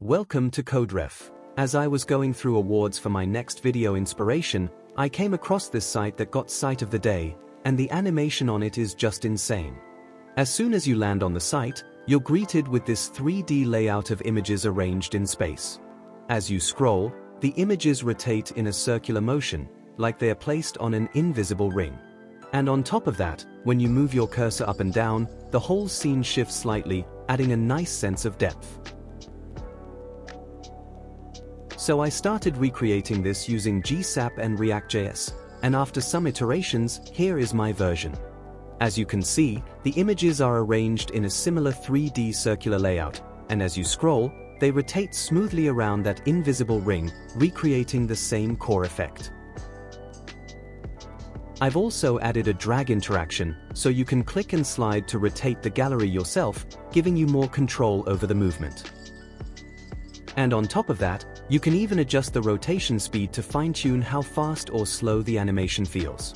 Welcome to CodeRef. As I was going through Awwwards for my next video inspiration, I came across this site that got sight of the day, and the animation on it is just insane. As soon as you land on the site, you're greeted with this 3D layout of images arranged in space. As you scroll, the images rotate in a circular motion, like they are placed on an invisible ring. And on top of that, when you move your cursor up and down, the whole scene shifts slightly, adding a nice sense of depth. So I started recreating this using GSAP and React.js, and after some iterations, here is my version. As you can see, the images are arranged in a similar 3D circular layout, and as you scroll, they rotate smoothly around that invisible ring, recreating the same core effect. I've also added a drag interaction, so you can click and slide to rotate the gallery yourself, giving you more control over the movement. And on top of that, you can even adjust the rotation speed to fine-tune how fast or slow the animation feels.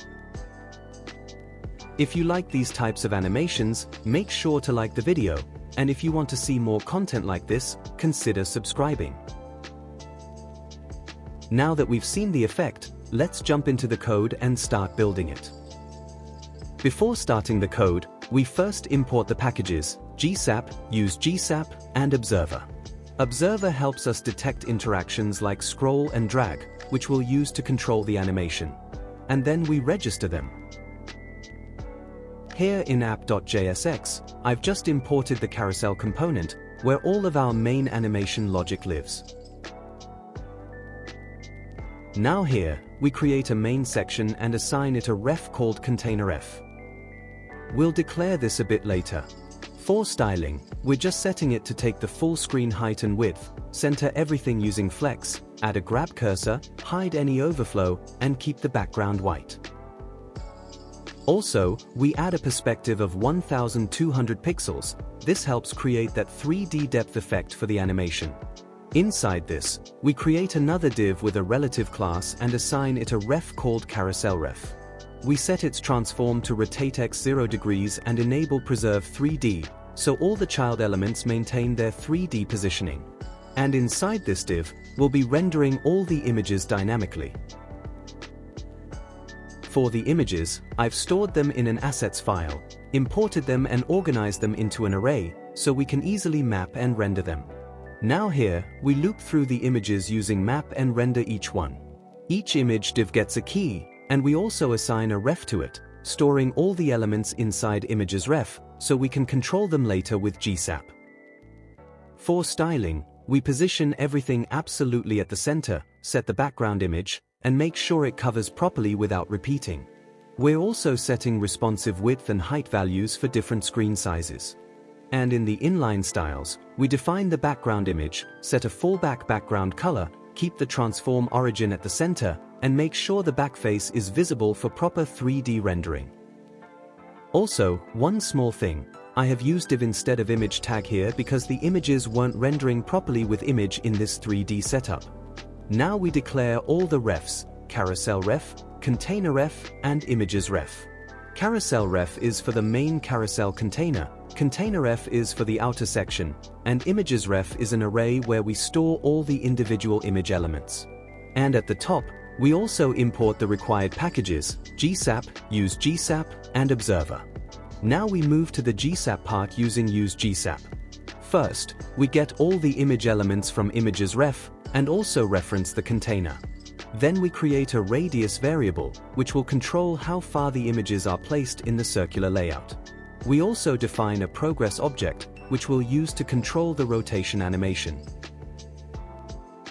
If you like these types of animations, make sure to like the video, and if you want to see more content like this, consider subscribing. Now that we've seen the effect, let's jump into the code and start building it. Before starting the code, we first import the packages, GSAP, use GSAP, and Observer. Observer helps us detect interactions like scroll and drag, which we'll use to control the animation. And then we register them. Here in app.jsx, I've just imported the carousel component, where all of our main animation logic lives. Now here, we create a main section and assign it a ref called containerref. We'll declare this a bit later. For styling, we're just setting it to take the full screen height and width, center everything using flex, add a grab cursor, hide any overflow, and keep the background white. Also, we add a perspective of 1200 pixels. This helps create that 3D depth effect for the animation. Inside this, we create another div with a relative class and assign it a ref called CarouselRef. We set its transform to rotate x 0 degrees and enable preserve 3D, so all the child elements maintain their 3D positioning. And inside this div, we'll be rendering all the images dynamically. For the images, I've stored them in an assets file, imported them and organized them into an array, so we can easily map and render them. Now here, we loop through the images using map and render each one. Each image div gets a key, and we also assign a ref to it, storing all the elements inside images ref, so we can control them later with GSAP. For styling, we position everything absolutely at the center, set the background image, and make sure it covers properly without repeating. We're also setting responsive width and height values for different screen sizes. And in the inline styles, we define the background image, set a fallback background color, keep the transform origin at the center, and make sure the backface is visible for proper 3D rendering. Also, one small thing, I have used div instead of image tag here because the images weren't rendering properly with image in this 3D setup. Now we declare all the refs, CarouselRef, containerref, and imagesRef. CarouselRef is for the main carousel container, containerref is for the outer section, and imagesRef is an array where we store all the individual image elements. And at the top, we also import the required packages, GSAP, use GSAP, and Observer. Now we move to the GSAP part using use GSAP. First, we get all the image elements from imagesRef, and also reference the container. Then we create a radius variable, which will control how far the images are placed in the circular layout. We also define a progress object, which we'll use to control the rotation animation.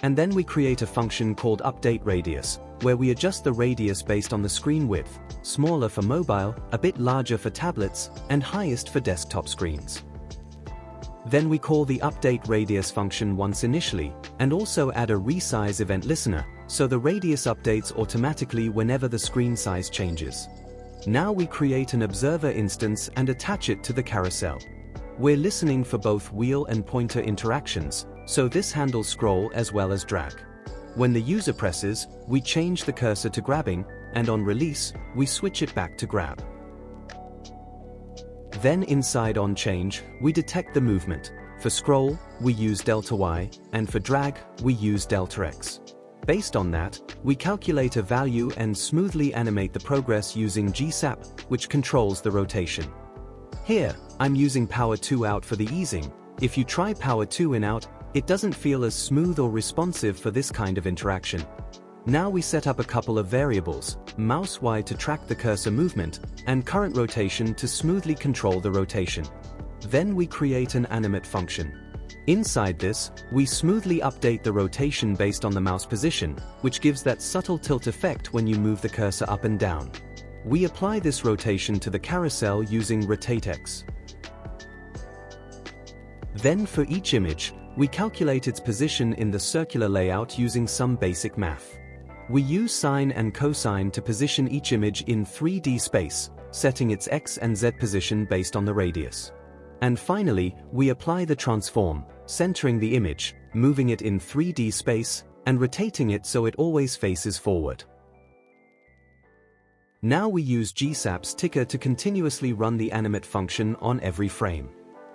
And then we create a function called updateRadius, where we adjust the radius based on the screen width, smaller for mobile, a bit larger for tablets, and highest for desktop screens. Then we call the updateRadius function once initially, and also add a resize event listener, so the radius updates automatically whenever the screen size changes. Now we create an observer instance and attach it to the carousel. We're listening for both wheel and pointer interactions, so this handles scroll as well as drag. When the user presses, we change the cursor to grabbing, and on release, we switch it back to grab. Then inside onChange, we detect the movement, For scroll, we use delta Y, and for drag, we use delta X. Based on that, we calculate a value and smoothly animate the progress using GSAP, which controls the rotation. Here, I'm using Power 2 out for the easing. If you try Power 2 in out, it doesn't feel as smooth or responsive for this kind of interaction. Now we set up a couple of variables, mouse Y to track the cursor movement, and current rotation to smoothly control the rotation. Then we create an animate function. Inside this, we smoothly update the rotation based on the mouse position, which gives that subtle tilt effect when you move the cursor up and down. We apply this rotation to the carousel using rotate X. Then for each image, we calculate its position in the circular layout using some basic math. We use sine and cosine to position each image in 3D space, setting its X and Z position based on the radius. And finally, we apply the transform, centering the image, moving it in 3D space, and rotating it so it always faces forward. Now we use GSAP's ticker to continuously run the animate function on every frame.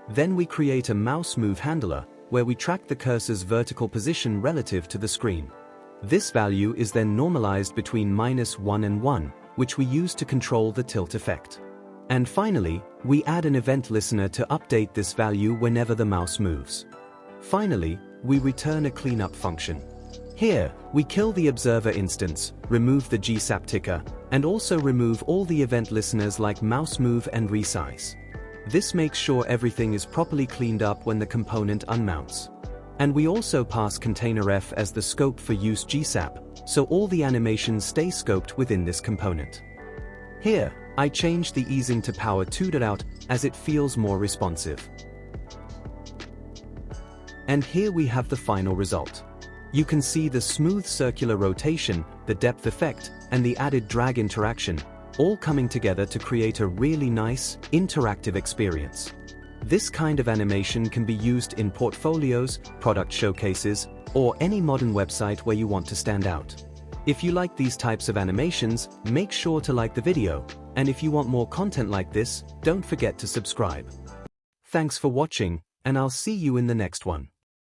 Then we create a mouse move handler, where we track the cursor's vertical position relative to the screen. This value is then normalized between -1 and 1, which we use to control the tilt effect. And finally, we add an event listener to update this value whenever the mouse moves. Finally, we return a cleanup function. Here, we kill the observer instance, remove the GSAP ticker, and also remove all the event listeners like mouse move and resize. This makes sure everything is properly cleaned up when the component unmounts. And we also pass container-F as the scope for use GSAP, so all the animations stay scoped within this component. Here, I changed the easing to Power 2 out as it feels more responsive. And here we have the final result. You can see the smooth circular rotation, the depth effect, and the added drag interaction, all coming together to create a really nice, interactive experience. This kind of animation can be used in portfolios, product showcases, or any modern website where you want to stand out. If you like these types of animations, make sure to like the video, and if you want more content like this, don't forget to subscribe. Thanks for watching, and I'll see you in the next one.